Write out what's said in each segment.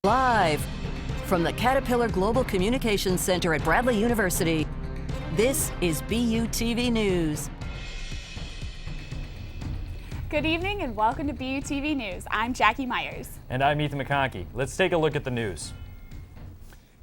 Live from the Caterpillar Global Communications Center at Bradley University, this is BUTV News. Good evening and welcome to BUTV News. I'm Jackie Myers. And I'm Ethan McConkey. Let's take a look at the news.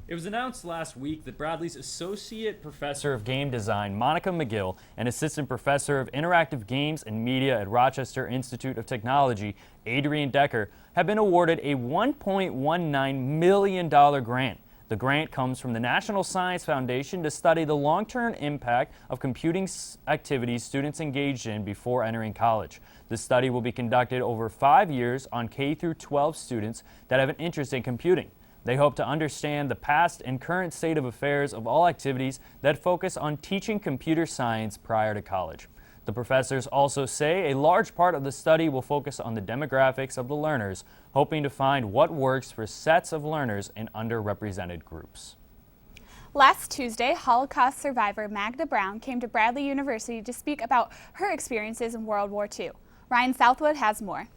It was announced last week that Bradley's Associate Professor of Game Design, Monica McGill, and Assistant Professor of Interactive Games and Media at Rochester Institute of Technology, Adrian Decker, have been awarded a $1.19 million grant. The grant comes from the National Science Foundation to study the long-term impact of computing activities students engaged in before entering college. The study will be conducted over 5 years on K-12 students that have an interest in computing. They hope to understand the past and current state of affairs of all activities that focus on teaching computer science prior to college. The professors also say a large part of the study will focus on the demographics of the learners, hoping to find what works for sets of learners in underrepresented groups. Last Tuesday, Holocaust survivor Magda Brown came to Bradley University to speak about her experiences in World War II. Ryan Southwood has more.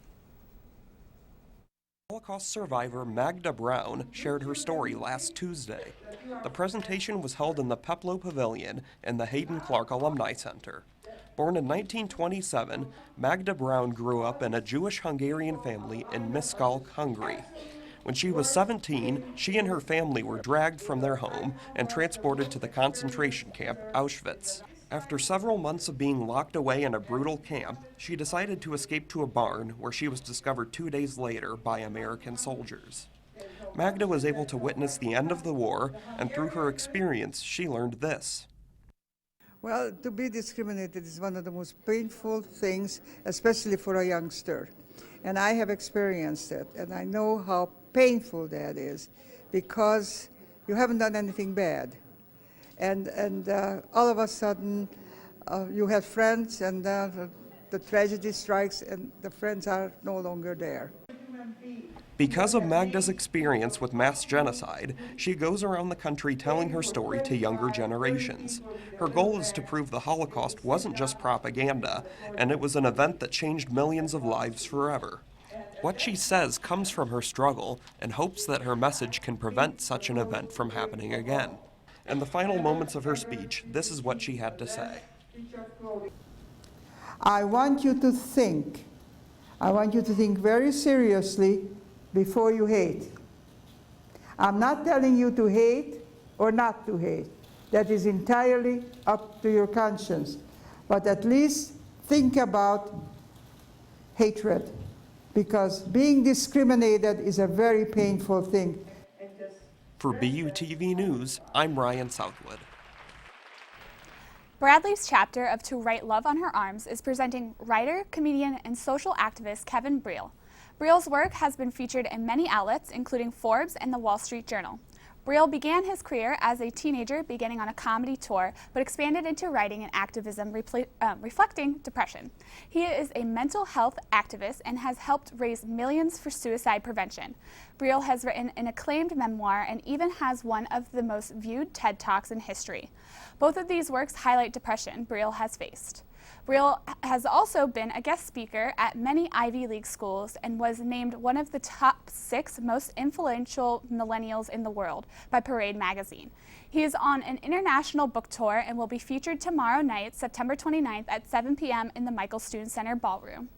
Holocaust survivor Magda Brown shared her story last Tuesday. The presentation was held in the Peplow Pavilion in the Hayden Clark Alumni Center. Born in 1927, Magda Brown grew up in a Jewish-Hungarian family in Miskolc, Hungary. When she was 17, she and her family were dragged from their home and transported to the concentration camp Auschwitz. After several months of being locked away in a brutal camp, she decided to escape to a barn where she was discovered 2 days later by American soldiers. Magda was able to witness the end of the war, and through her experience, she learned this. Well, to be discriminated is one of the most painful things, especially for a youngster. And I have experienced it, and I know how painful that is because you haven't done anything bad. And all of a sudden, you have friends, and the tragedy strikes, and the friends are no longer there. Because of Magda's experience with mass genocide, she goes around the country telling her story to younger generations. Her goal is to prove the Holocaust wasn't just propaganda, and it was an event that changed millions of lives forever. What she says comes from her struggle and hopes that her message can prevent such an event from happening again. In the final moments of her speech, this is what she had to say. I want you to think. I want you to think very seriously before you hate. I'm not telling you to hate or not to hate. That is entirely up to your conscience. But at least think about hatred, because being discriminated is a very painful thing. For BUTV News, I'm Ryan Southwood. Bradley's chapter of To Write Love on Her Arms is presenting writer, comedian, and social activist Kevin Briel. Briel's work has been featured in many outlets, including Forbes and the Wall Street Journal. Briel began his career as a teenager, beginning on a comedy tour, but expanded into writing and activism reflecting depression. He is a mental health activist and has helped raise millions for suicide prevention. Briel has written an acclaimed memoir and even has one of the most viewed TED Talks in history. Both of these works highlight depression Briel has faced. Briel has also been a guest speaker at many Ivy League schools and was named one of the top 6 most influential millennials in the world by Parade magazine. He is on an international book tour and will be featured tomorrow night, September 29th at 7 p.m. in the Michael Stune Center Ballroom.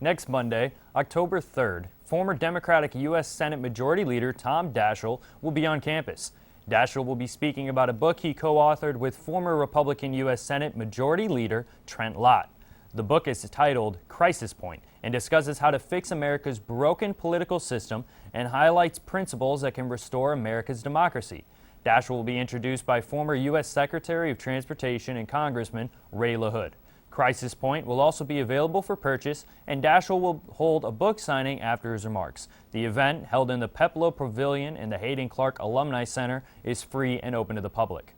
Next Monday, October 3rd, former Democratic U.S. Senate Majority Leader Tom Daschle will be on campus. Daschle will be speaking about a book he co-authored with former Republican U.S. Senate Majority Leader Trent Lott. The book is titled Crisis Point and discusses how to fix America's broken political system and highlights principles that can restore America's democracy. Daschle will be introduced by former U.S. Secretary of Transportation and Congressman Ray LaHood. Crisis Point will also be available for purchase, and Daschle will hold a book signing after his remarks. The event, held in the Peplow Pavilion in the Hayden Clark Alumni Center, is free and open to the public.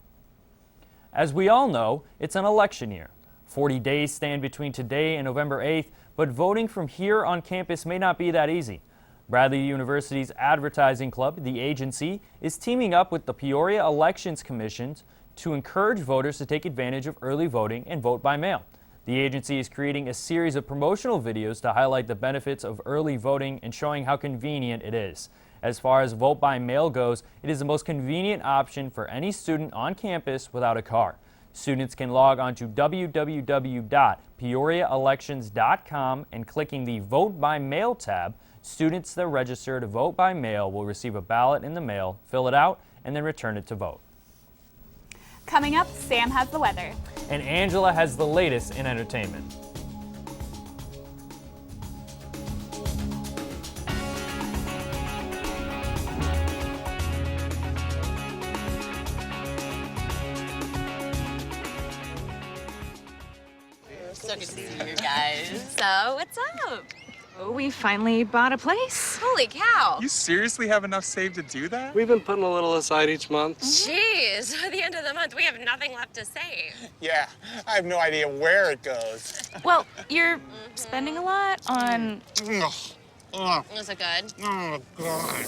As we all know, it's an election year. 40 days stand between today and November 8th, but voting from here on campus may not be that easy. Bradley University's advertising club, the agency, is teaming up with the Peoria Elections Commission to encourage voters to take advantage of early voting and vote by mail. The agency is creating a series of promotional videos to highlight the benefits of early voting and showing how convenient it is. As far as vote by mail goes, it is the most convenient option for any student on campus without a car. Students can log on to www.peoriaelections.com and clicking the Vote by Mail tab. Students that register to vote by mail will receive a ballot in the mail, fill it out, and then return it to vote. Coming up, Sam has the weather. And Angela has the latest in entertainment. So good to see you guys. So, what's up? Oh, we finally bought a place. Holy cow. You seriously have enough saved to do that? We've been putting a little aside each month. Jeez, at the end of the month, we have nothing left to save. Yeah, I have no idea where it goes. Well, you're spending a lot on... Is it good? Oh, God.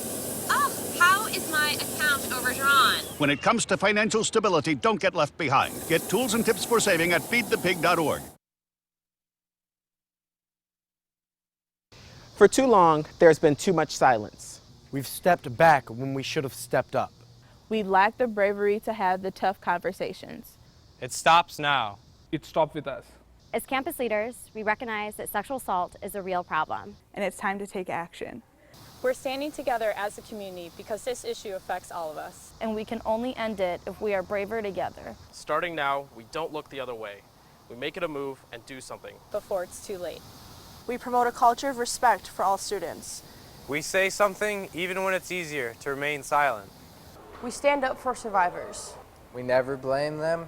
Oh, how is my account overdrawn? When it comes to financial stability, don't get left behind. Get tools and tips for saving at feedthepig.org. For too long, there's been too much silence. We've stepped back when we should have stepped up. We lack the bravery to have the tough conversations. It stops now. It stopped with us. As campus leaders, we recognize that sexual assault is a real problem. And it's time to take action. We're standing together as a community because this issue affects all of us. And we can only end it if we are braver together. Starting now, we don't look the other way. We make it a move and do something. Before it's too late. We promote a culture of respect for all students. We say something even when it's easier to remain silent. We stand up for survivors. We never blame them.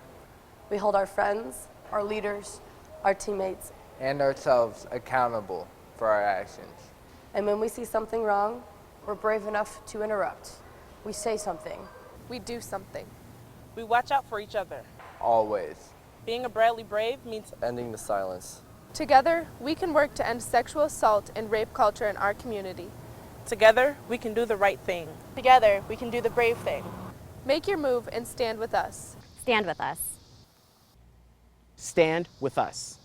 We hold our friends, our leaders, our teammates, And ourselves accountable for our actions. and when we see something wrong, we're brave enough to interrupt. We say something. We do something. We watch out for each other. Always. Being a Bradley Brave means Ending the silence. together we can work to end sexual assault and rape culture in our community. Together we can do the right thing. Together we can do the brave thing. Make your move and stand with us. Stand with us. Stand with us.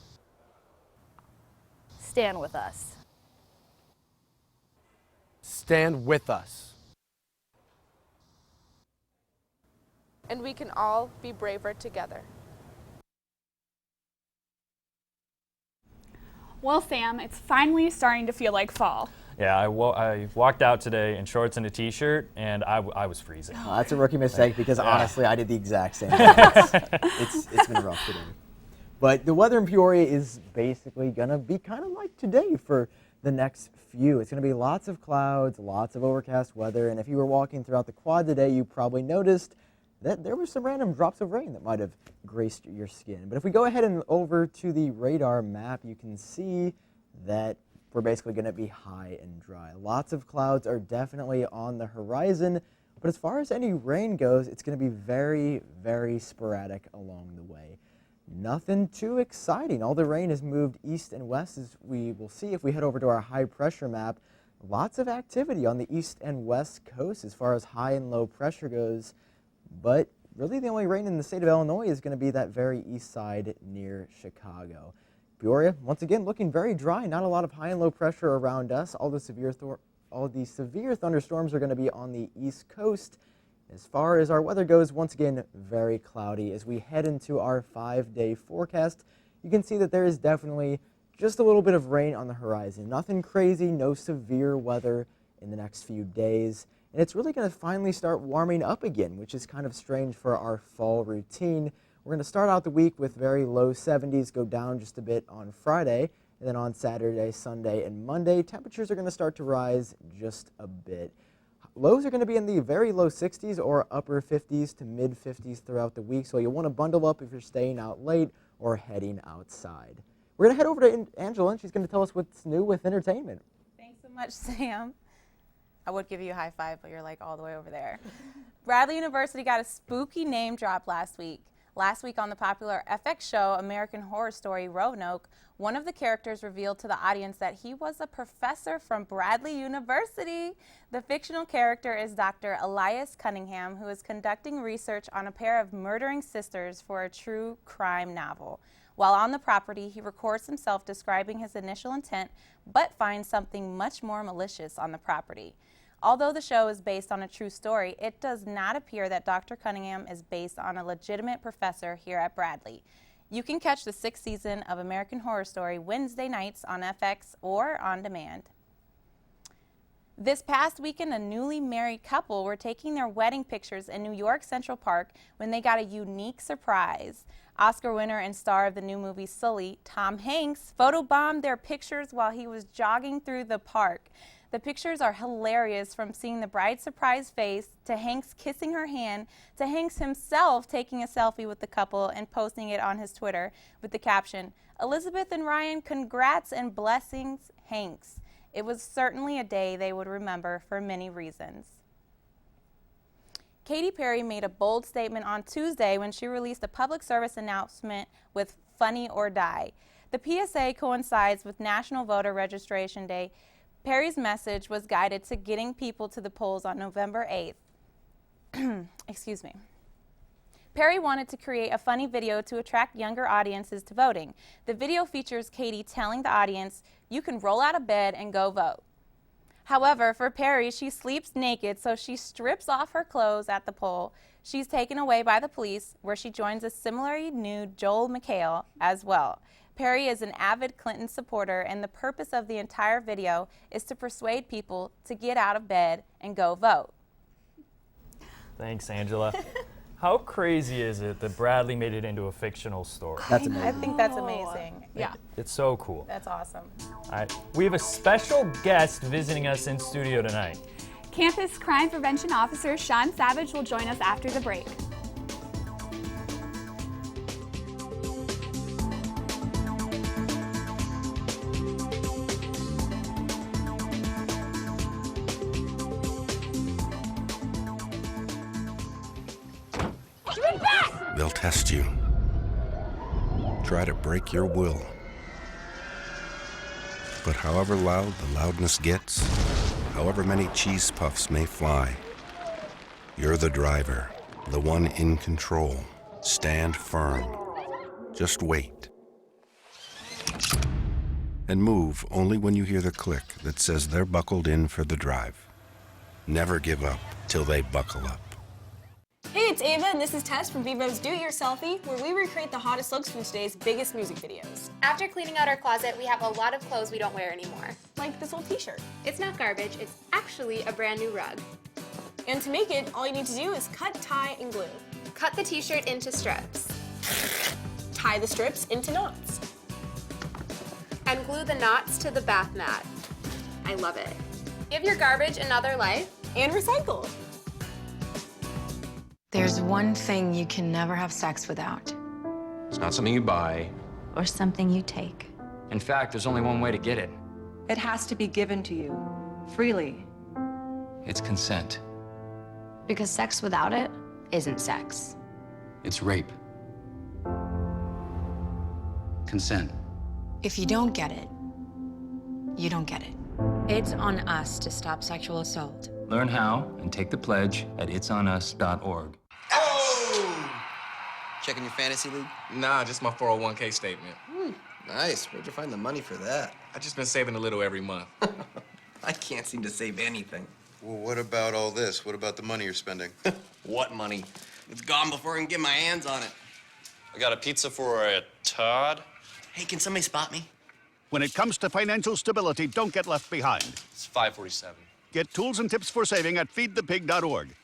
Stand with us. Stand with us. And we can all be braver together. Well, Sam, it's finally starting to feel like fall. Yeah, I walked out today in shorts and a t-shirt, and I was freezing. Oh, that's a rookie mistake because honestly, I did the exact same thing. It's been rough today. But the weather in Peoria is basically going to be kind of like today for the next few. It's going to be lots of clouds, lots of overcast weather, and if you were walking throughout the quad today, you probably noticed that there were some random drops of rain that might have graced your skin. But if we go ahead and over to the radar map, you can see that we're basically going to be high and dry. Lots of clouds are definitely on the horizon, but as far as any rain goes, it's going to be very, very sporadic along the way. Nothing too exciting. All the rain has moved east and west, as we will see if we head over to our high pressure map. Lots of activity on the east and west coast as far as high and low pressure goes, but really the only rain in the state of Illinois is going to be that very east side near Chicago. Peoria, once again, looking very dry. Not a lot of high and low pressure around us. All the severe thunderstorms are going to be on the east coast. As far as our weather goes, once again, very cloudy. As we head into our 5-day forecast, you can see that there is definitely just a little bit of rain on the horizon. Nothing crazy, no severe weather in the next few days. And it's really going to finally start warming up again, which is kind of strange for our fall routine. We're going to start out the week with very low 70s, go down just a bit on Friday, and then on Saturday, Sunday, and Monday, temperatures are going to start to rise just a bit. Lows are going to be in the very low 60s or upper 50s to mid 50s throughout the week, so you'll want to bundle up if you're staying out late or heading outside. We're going to head over to Angela, and she's going to tell us what's new with entertainment. Thanks so much, Sam. I would give you a high five, but you're like all the way over there. Bradley University got a spooky name drop last week. Last week on the popular FX show American Horror Story Roanoke, one of the characters revealed to the audience that he was a professor from Bradley University. The fictional character is Dr. Elias Cunningham, who is conducting research on a pair of murdering sisters for a true crime novel. While on the property, he records himself describing his initial intent, but finds something much more malicious on the property. Although the show is based on a true story, it does not appear that Dr. Cunningham is based on a legitimate professor here at Bradley. You can catch the 6th season of American Horror Story Wednesday nights on FX or on demand. This past weekend, a newly married couple were taking their wedding pictures in New York Central Park when they got a unique surprise. Oscar winner and star of the new movie Sully, Tom Hanks, photobombed their pictures while he was jogging through the park. The pictures are hilarious, from seeing the bride's surprised face, to Hanks kissing her hand, to Hanks himself taking a selfie with the couple and posting it on his Twitter with the caption, "Elizabeth and Ryan, congrats and blessings, Hanks." It was certainly a day they would remember for many reasons. Katy Perry made a bold statement on Tuesday when she released a public service announcement with Funny or Die. The PSA coincides with National Voter Registration Day. Perry's message was guided to getting people to the polls on November 8th. Excuse me. Perry wanted to create a funny video to attract younger audiences to voting. The video features Katy telling the audience, "You can roll out of bed and go vote." However, for Perry, she sleeps naked, so she strips off her clothes at the poll. She's taken away by the police, where she joins a similarly nude Joel McHale as well. Perry is an avid Clinton supporter, and the purpose of the entire video is to persuade people to get out of bed and go vote. Thanks, Angela. How crazy is it that Bradley made it into a fictional story? That's amazing. I think that's amazing. Yeah, It's so cool. that's awesome. All right, we have a special guest visiting us in studio tonight. Campus Crime Prevention Officer Sean Savage will join us after the break. They'll test you. Try to break your will. But however loud the loudness gets, however many cheese puffs may fly, you're the driver, the one in control. Stand firm. Just wait. And move only when you hear the click that says they're buckled in for the drive. Never give up till they buckle up. Hey, it's Ava, and this is Tess from Vivo's Do It Yourselfie, where we recreate the hottest looks from today's biggest music videos. After cleaning out our closet, we have a lot of clothes we don't wear anymore. Like this old t-shirt. It's not garbage, it's actually a brand new rug. And to make it, all you need to do is cut, tie, and glue. Cut the t-shirt into strips. Tie the strips into knots. And glue the knots to the bath mat. I love it. Give your garbage another life. And recycle. There's one thing you can never have sex without. It's not something you buy. Or something you take. In fact, there's only one way to get it. It has to be given to you, freely. It's consent. Because sex without it isn't sex. It's rape. Consent. If you don't get it, you don't get it. It's on us to stop sexual assault. Learn how and take the pledge at itsonus.org. Checking your fantasy league? Nah, just my 401k statement. Nice. Where'd you find the money for that? I just been saving a little every month. I can't seem to save anything. Well, what about all this? What about the money you're spending? What money? It's gone before I can get my hands on it. I got a pizza for a Todd. Hey, can somebody spot me? When it comes to financial stability, don't get left behind. It's $5.47. Get tools and tips for saving at feedthepig.org.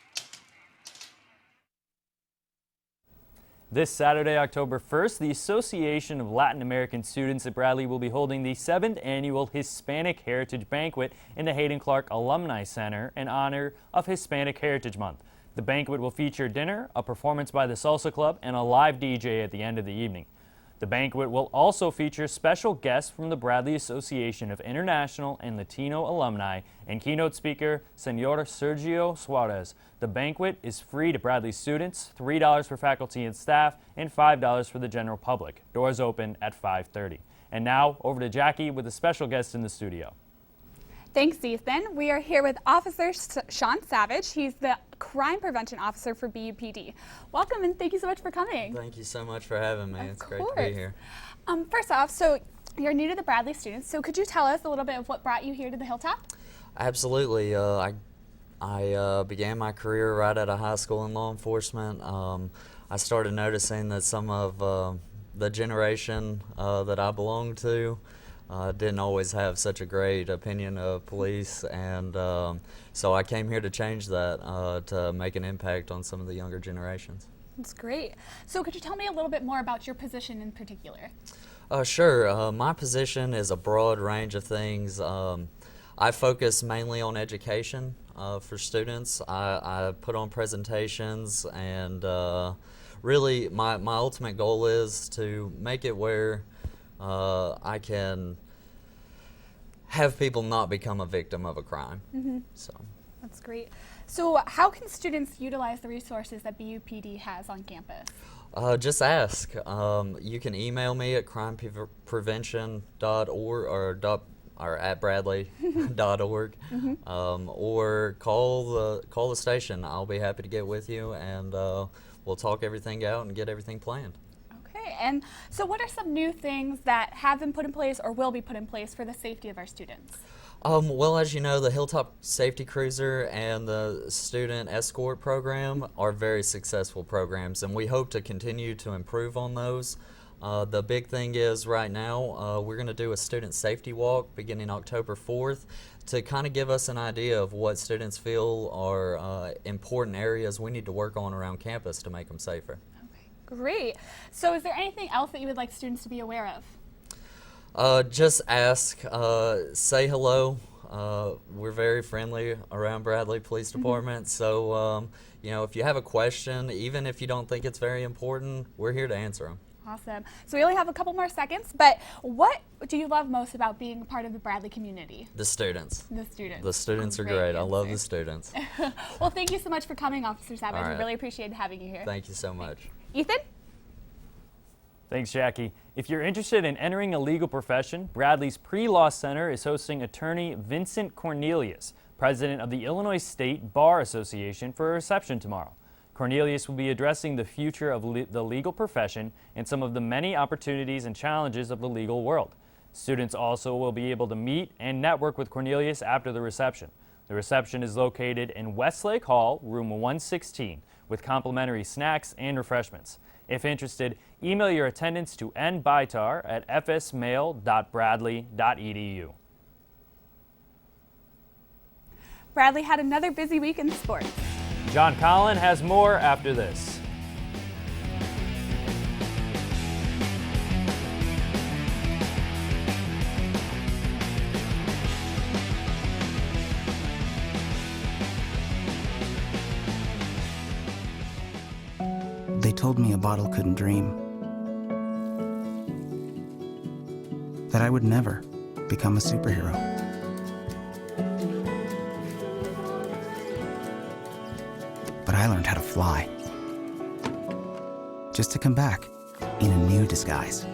This Saturday, October 1st, the Association of Latin American Students at Bradley will be holding the 7th Annual Hispanic Heritage Banquet in the Hayden Clark Alumni Center in honor of Hispanic Heritage Month. The banquet will feature dinner, a performance by the Salsa Club, and a live DJ at the end of the evening. The banquet will also feature special guests from the Bradley Association of International and Latino Alumni and keynote speaker Senor Sergio Suarez. The banquet is free to Bradley students, $3 for faculty and staff, and $5 for the general public. Doors open at 5:30. And now, over to Jackie with a special guest in the studio. Thanks, Ethan. We are here with Officer Sean Savage. He's the Crime Prevention Officer for BUPD. Welcome and thank you so much for coming. Thank you so much for having me. It's great to be here. First off, so you're new to the Bradley students, so could you tell us a little bit of what brought you here to the Hilltop? Absolutely. I began my career right out of high school in law enforcement. I started noticing that some of the generation that I belonged to didn't always have such a great opinion of police, and so I came here to change that, to make an impact on some of the younger generations. That's great. So could you tell me a little bit more about your position in particular? Sure. My position is a broad range of things. I focus mainly on education for students. I put on presentations, and really my ultimate goal is to make it where I can have people not become a victim of a crime. So that's great. So how can students utilize the resources that BUPD has on campus? Just ask. You can email me at crimeprevention.org or at bradley.org, or call the station. I'll be happy to get with you, and we'll talk everything out and get everything planned. Okay, and so what are some new things that have been put in place or will be put in place for the safety of our students? Well, as you know, the Hilltop Safety Cruiser and the Student Escort Program are very successful programs, and we hope to continue to improve on those. The big thing is right now we're going to do a student safety walk beginning October 4th to kind of give us an idea of what students feel are important areas we need to work on around campus to make them safer. Okay, great. So is there anything else that you would like students to be aware of? Just ask, say hello. We're very friendly around Bradley Police Department, so you know, if you have a question, even if you don't think it's very important, we're here to answer them. Awesome. So we only have a couple more seconds, but what do you love most about being part of the Bradley community? The students. The students. The students are great. I love the students. Well, thank you so much for coming, Officer Savage. All right. We really appreciated having you here. Thank you so much. Ethan? Thanks, Jackie. If you're interested in entering a legal profession, Bradley's Pre-Law Center is hosting attorney Vincent Cornelius, president of the Illinois State Bar Association, for a reception tomorrow. Cornelius will be addressing the future of the legal profession and some of the many opportunities and challenges of the legal world. Students also will be able to meet and network with Cornelius after the reception. The reception is located in Westlake Hall, room 116, with complimentary snacks and refreshments. If interested, email your attendance to nbytar@fsmail.bradley.edu. Bradley had another busy week in sports. John Collin has more after this. They told me a bottle couldn't dream. That I would never become a superhero. But I learned how to fly. Just to come back in a new disguise.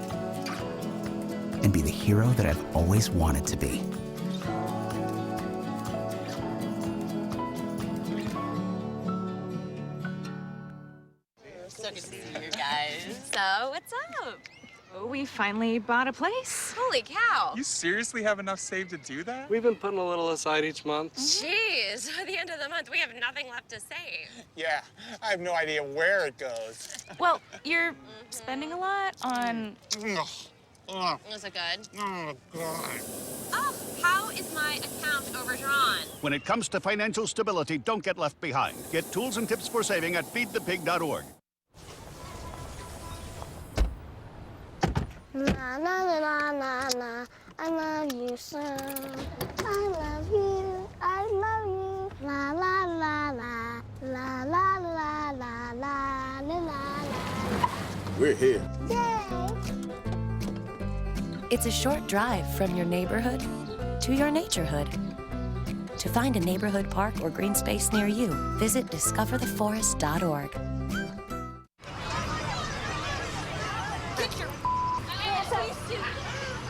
And be the hero that I've always wanted to be. So good to see you guys. So, what's up? Oh, we finally bought a place. Holy cow. You seriously have enough saved to do that? We've been putting a little aside each month. Jeez, at the end of the month, we have nothing left to save. Yeah, I have no idea where it goes. Well, you're spending a lot on... Was it good? Oh, God. Oh, how is my account overdrawn? When it comes to financial stability, don't get left behind. Get tools and tips for saving at feedthepig.org. La la la la la, I love you so. I love you, I love you. La la la la, la la la la la la la. We're here. Yay! It's a short drive from your neighborhood to your naturehood. To find a neighborhood park or green space near you, visit discovertheforest.org.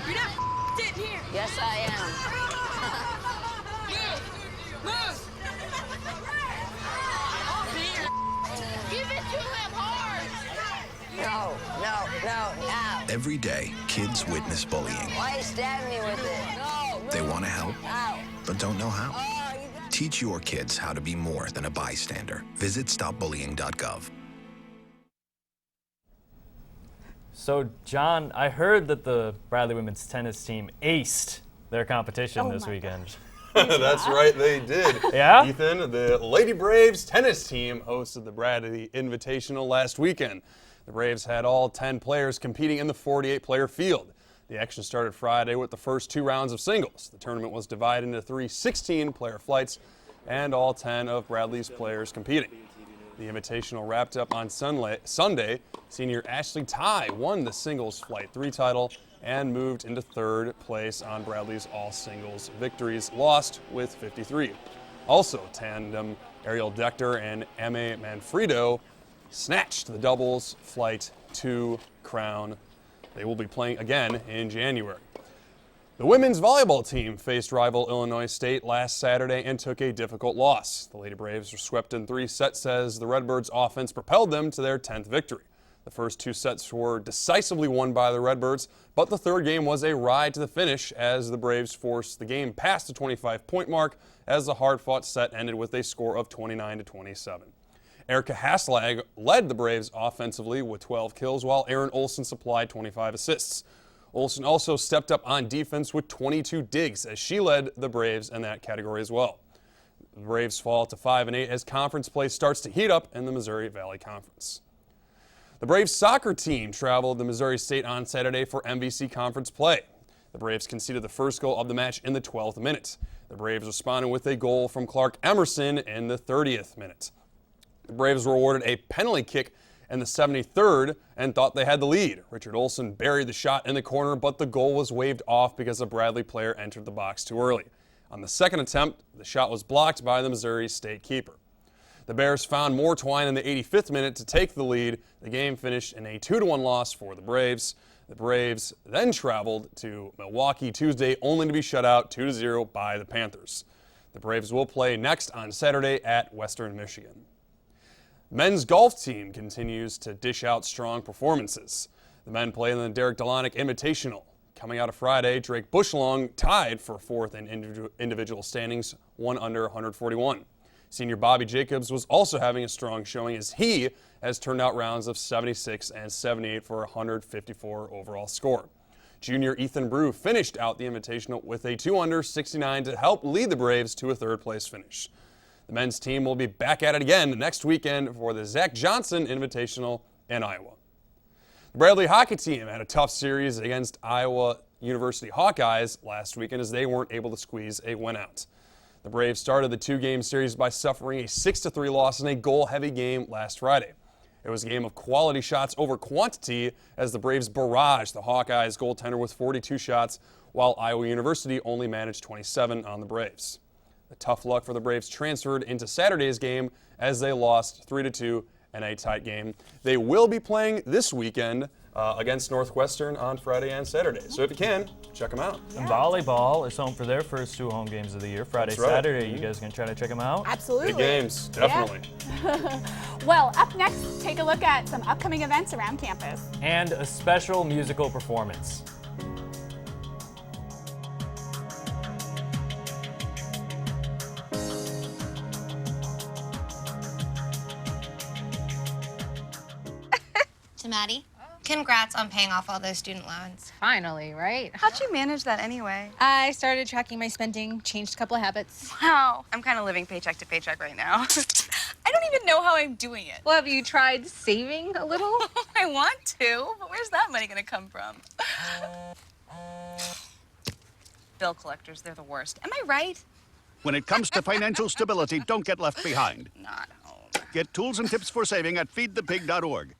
You're not in here. Yes, I am. Move! No, ow. Every day, kids witness bullying. Why you stabbing me with it? No. They want to help, Ow. but don't know how. Oh, you got... Teach your kids how to be more than a bystander. Visit stopbullying.gov. So, John, I heard that the Bradley women's tennis team aced their competition this weekend. That's right, they did. Yeah? Ethan, the Lady Braves tennis team hosted the Bradley Invitational last weekend. The Braves had all 10 players competing in the 48-player field. The action started Friday with the first 2 rounds of singles. The tournament was divided into 3 16-player flights and all 10 of Bradley's players competing. The Invitational wrapped up on Sunday. Senior Ashley Ty won the singles Flight 3 title and moved into 3rd place on Bradley's all-singles victories, lost with 53. Also, tandem Ariel Decter and Emma Manfredo snatched the doubles Flight 2 crown. They will be playing again in January. The women's volleyball team faced rival Illinois State last Saturday and took a difficult loss. The Lady Braves were swept in 3 sets as the Redbirds' offense propelled them to their 10th victory. The first 2 sets were decisively won by the Redbirds, but the third game was a ride to the finish as the Braves forced the game past the 25-point mark as the hard-fought set ended with a score of 29-27. Erica Haslag led the Braves offensively with 12 kills, while Erin Olsen supplied 25 assists. Olsen also stepped up on defense with 22 digs as she led the Braves in that category as well. The Braves fall to 5-8 as conference play starts to heat up in the Missouri Valley Conference. The Braves soccer team traveled to Missouri State on Saturday for MVC conference play. The Braves conceded the first goal of the match in the 12th minute. The Braves responded with a goal from Clark Emerson in the 30th minute. The Braves were awarded a penalty kick in the 73rd and thought they had the lead. Richard Olsen buried the shot in the corner, but the goal was waved off because a Bradley player entered the box too early. On the second attempt, the shot was blocked by the Missouri State keeper. The Bears found more twine in the 85th minute to take the lead. The game finished in a 2-1 loss for the Braves. The Braves then traveled to Milwaukee Tuesday, only to be shut out 2-0 by the Panthers. The Braves will play next on Saturday at Western Michigan. Men's golf team continues to dish out strong performances. The men play in the Derek Delonic Invitational. Coming out of Friday, Drake Bushlong tied for 4th in individual standings, 1 under 141. Senior Bobby Jacobs was also having a strong showing as he has turned out rounds of 76 and 78 for a 154 overall score. Junior Ethan Brew finished out the Invitational with a 2 under 69 to help lead the Braves to a 3rd place finish. The men's team will be back at it again next weekend for the Zach Johnson Invitational in Iowa. The Bradley hockey team had a tough series against Iowa University Hawkeyes last weekend as they weren't able to squeeze a win out. The Braves started the 2-game series by suffering a 6-3 loss in a goal-heavy game last Friday. It was a game of quality shots over quantity as the Braves barraged the Hawkeyes goaltender with 42 shots, while Iowa University only managed 27 on the Braves. The tough luck for the Braves transferred into Saturday's game as they lost 3-2 in a tight game. They will be playing this weekend against Northwestern on Friday and Saturday. So if you can, check them out. And volleyball is home for their first 2 home games of the year. Friday, That's right. Saturday. You guys gonna try to check them out? Absolutely. Big games, definitely. Yeah. Well, up next, take a look at some upcoming events around campus. And a special musical performance. To Maddie, congrats on paying off all those student loans. Finally, right? How'd you manage that anyway? I started tracking my spending, changed a couple of habits. Wow. I'm kind of living paycheck to paycheck right now. I don't even know how I'm doing it. Well, have you tried saving a little? I want to, but where's that money gonna come from? Bill collectors, they're the worst. Am I right? When it comes to financial stability, don't get left behind. Not home. Get tools and tips for saving at feedthepig.org.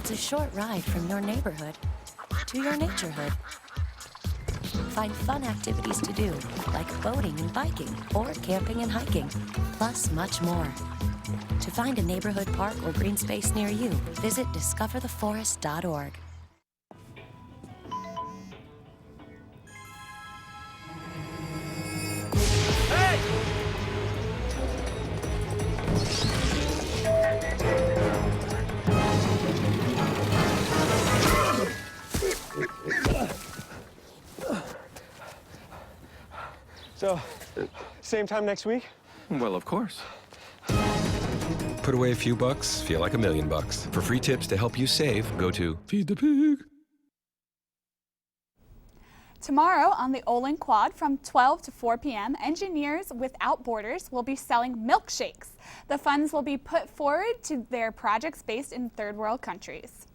It's a short ride from your neighborhood to your naturehood. Find fun activities to do, like boating and biking, or camping and hiking, plus much more. To find a neighborhood park or green space near you, visit discovertheforest.org. So, same time next week? Well, of course. Put away a few bucks, feel like $1 million. For free tips to help you save, go to Feed the Pig. Tomorrow on the Olin Quad from 12 to 4 p.m., Engineers Without Borders will be selling milkshakes. The funds will be put forward to their projects based in third world countries.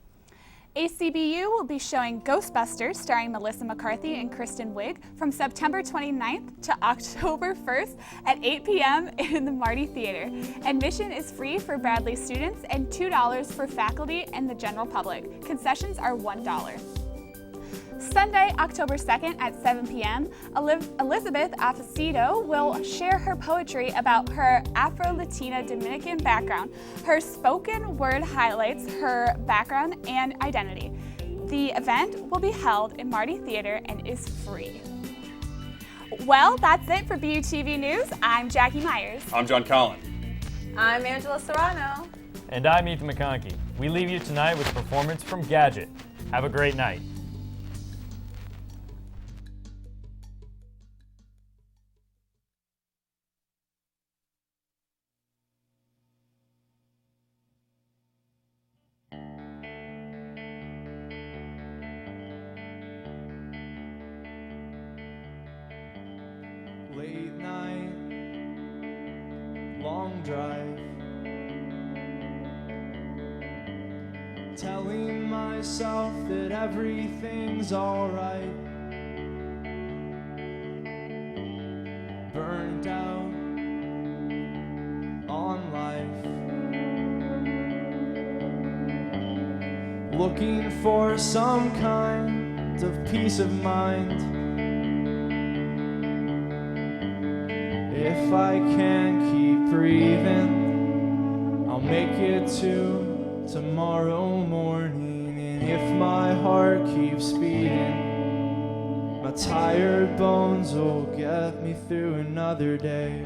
ACBU will be showing Ghostbusters starring Melissa McCarthy and Kristen Wiig from September 29th to October 1st at 8 p.m. in the Marty Theater. Admission is free for Bradley students and $2 for faculty and the general public. Concessions are $1. Sunday, October 2nd at 7 p.m., Elizabeth Afacito will share her poetry about her Afro-Latina Dominican background. Her spoken word highlights her background and identity. The event will be held in Marty Theater and is free. Well, that's it for BUTV News. I'm Jackie Myers. I'm John Collin. I'm Angela Serrano. And I'm Ethan McConkey. We leave you tonight with a performance from Gadget. Have a great night. Late night, long drive, telling myself that everything's alright. Burned out on life, looking for some kind of peace of mind. If I can keep breathing, I'll make it to tomorrow morning. And if my heart keeps beating, my tired bones will get me through another day.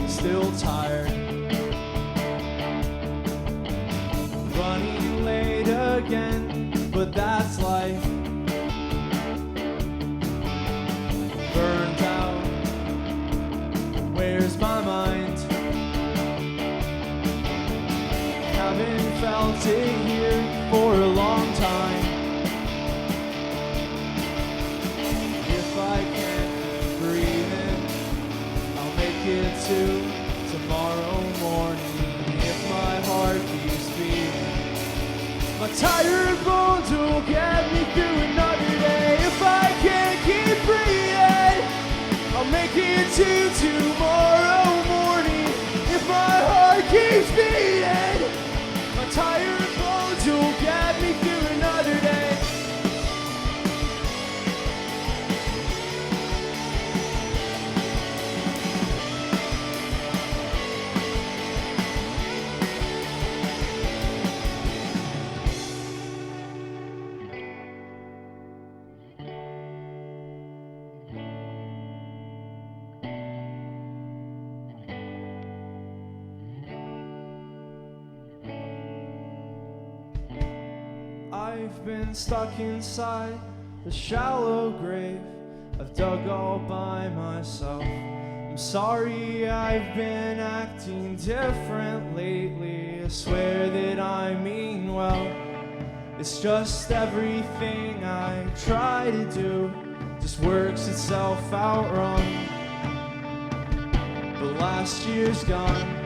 Still tired, running late again, but that's life. Burned out, where's my mind? Haven't felt it here for a long time. If I can't keep breathing, I'll make it to tomorrow morning. If my heart keeps beating, my tired bones will get me through another day. If I can't keep breathing, I'll make it to tomorrow morning. If my heart keeps beating, my tired bones will get me through another day. I've been stuck inside the shallow grave I've dug all by myself. I'm sorry I've been acting different lately. I swear that I mean well. It's just everything I try to do just works itself out wrong. But last year's gone,